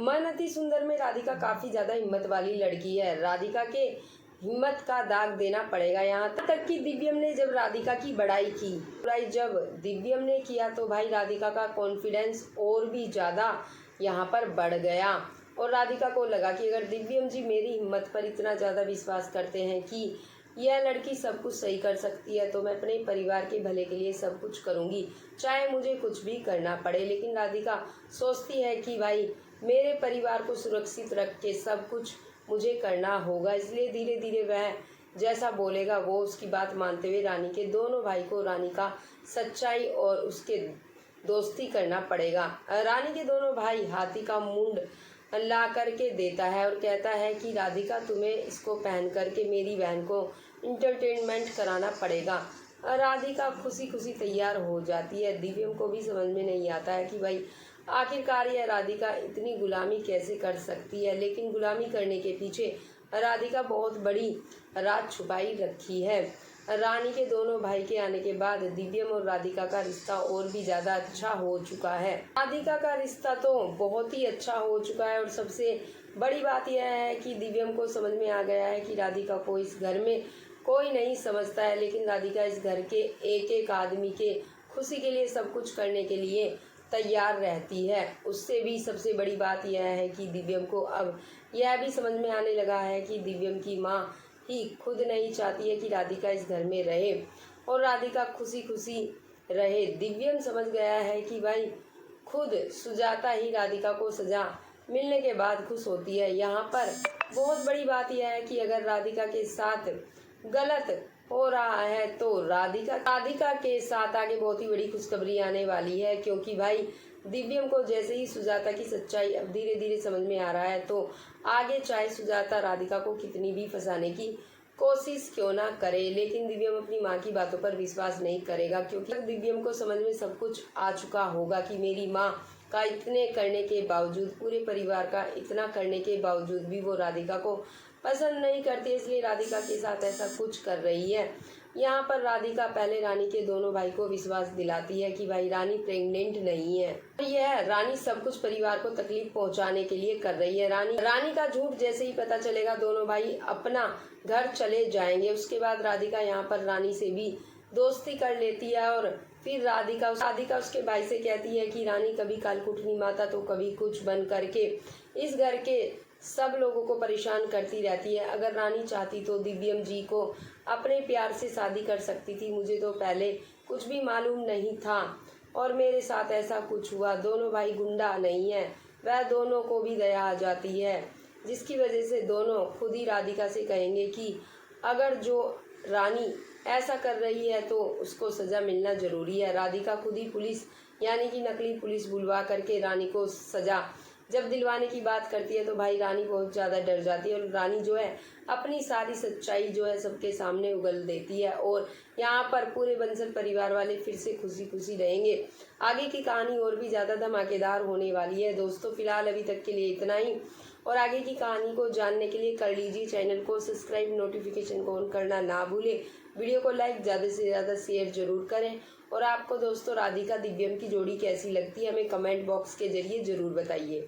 मन अति सुंदर में राधिका काफ़ी ज़्यादा हिम्मत वाली लड़की है। राधिका के हिम्मत का दाग देना पड़ेगा। यहाँ तक कि दिव्यम ने जब राधिका की बुराई जब दिव्यम ने किया तो भाई राधिका का कॉन्फिडेंस और भी ज़्यादा यहाँ पर बढ़ गया और राधिका को लगा कि अगर दिव्यम जी मेरी हिम्मत पर इतना ज़्यादा विश्वास करते हैं कि यह लड़की सब कुछ सही कर सकती है तो मैं अपने परिवार के भले के लिए सब कुछ करूँगी, चाहे मुझे कुछ भी करना पड़े। लेकिन राधिका सोचती है कि भाई मेरे परिवार को सुरक्षित रख के सब कुछ मुझे करना होगा, इसलिए धीरे धीरे वह जैसा बोलेगा वो उसकी बात मानते हुए रानी के दोनों भाई को रानी का सच्चाई और उसके दोस्ती करना पड़ेगा। रानी के दोनों भाई हाथी का मुंड ला करके देता है और कहता है कि राधिका तुम्हें इसको पहन करके मेरी बहन को इंटरटेनमेंट कराना पड़ेगा। राधिका खुशी खुशी तैयार हो जाती है। दिव्यम को भी समझ में नहीं आता है कि भाई आखिरकार यह राधिका इतनी गुलामी कैसे कर सकती है, लेकिन गुलामी करने के पीछे राधिका बहुत बड़ी राज छुपाई रखी है। रानी के दोनों भाई के आने के बाद दिव्यम और राधिका का रिश्ता और भी ज़्यादा अच्छा हो चुका है। राधिका का रिश्ता तो बहुत ही अच्छा हो चुका है और सबसे बड़ी बात यह है कि दिव्यम को समझ में आ गया है कि राधिका को इस घर में कोई नहीं समझता है, लेकिन राधिका इस घर के एक एक आदमी के खुशी के लिए सब कुछ करने के लिए तैयार रहती है। उससे भी सबसे बड़ी बात यह है कि दिव्यम को अब यह भी समझ में आने लगा है कि दिव्यम की माँ ही खुद नहीं चाहती है कि राधिका इस घर में रहे और राधिका खुशी खुशी रहे। दिव्यम समझ गया है कि भाई खुद सुजाता ही राधिका को सजा मिलने के बाद खुश होती है। यहाँ पर बहुत बड़ी बात यह है कि अगर राधिका के साथ गलत हो रहा है तो राधिका के साथ आगे बहुत ही बड़ी खुशखबरी आने वाली है, क्योंकि भाई दिव्यम को जैसे ही सुजाता की सच्चाई अब धीरे धीरे समझ में आ रहा है तो आगे चाहे सुजाता राधिका को कितनी भी फंसाने की कोशिश क्यों ना करे, लेकिन दिव्यम अपनी माँ की बातों पर विश्वास नहीं करेगा, क्योंकि दिव्यम को समझ में सब कुछ आ चुका होगा कि मेरी माँ का इतने करने के बावजूद, पूरे परिवार का इतना करने के बावजूद भी वो राधिका को पसंद नहीं करती, इसलिए राधिका के साथ ऐसा कुछ कर रही है। यहाँ पर राधिका पहले रानी के दोनों भाई को विश्वास दिलाती है कि भाई रानी प्रेग्नेंट नहीं है। यह रानी सब कुछ परिवार को तकलीफ पहुंचाने के लिए कर रही है। रानी का झूठ जैसे ही पता चलेगा दोनों भाई अपना घर चले जाएंगे। उसके बाद राधिका यहाँ पर रानी से भी दोस्ती कर लेती है और फिर राधिका उसके भाई से कहती है कि रानी कभी कालकुटनी माता तो कभी कुछ बन करके इस घर के सब लोगों को परेशान करती रहती है। अगर रानी चाहती तो दिव्यम जी को अपने प्यार से शादी कर सकती थी, मुझे तो पहले कुछ भी मालूम नहीं था और मेरे साथ ऐसा कुछ हुआ। दोनों भाई गुंडा नहीं है, वह दोनों को भी दया आ जाती है, जिसकी वजह से दोनों खुद ही राधिका से कहेंगे कि अगर जो रानी ऐसा कर रही है तो उसको सज़ा मिलना ज़रूरी है। राधिका खुद ही पुलिस यानी कि नकली पुलिस बुलवा करके रानी को सज़ा जब दिलवाने की बात करती है तो भाई रानी बहुत ज़्यादा डर जाती है और रानी जो है अपनी सारी सच्चाई जो है सबके सामने उगल देती है और यहाँ पर पूरे बंसल परिवार वाले फिर से खुशी खुशी रहेंगे। आगे की कहानी और भी ज़्यादा धमाकेदार होने वाली है। दोस्तों फिलहाल अभी तक के लिए इतना ही और आगे की कहानी को जानने के लिए कर लीजिए चैनल को सब्सक्राइब, नोटिफिकेशन को ऑन करना ना भूलें। वीडियो को लाइक ज़्यादा से ज़्यादा शेयर जरूर करें और आपको दोस्तों राधिका दिव्यम की जोड़ी कैसी लगती है हमें कमेंट बॉक्स के जरिए ज़रूर बताइए।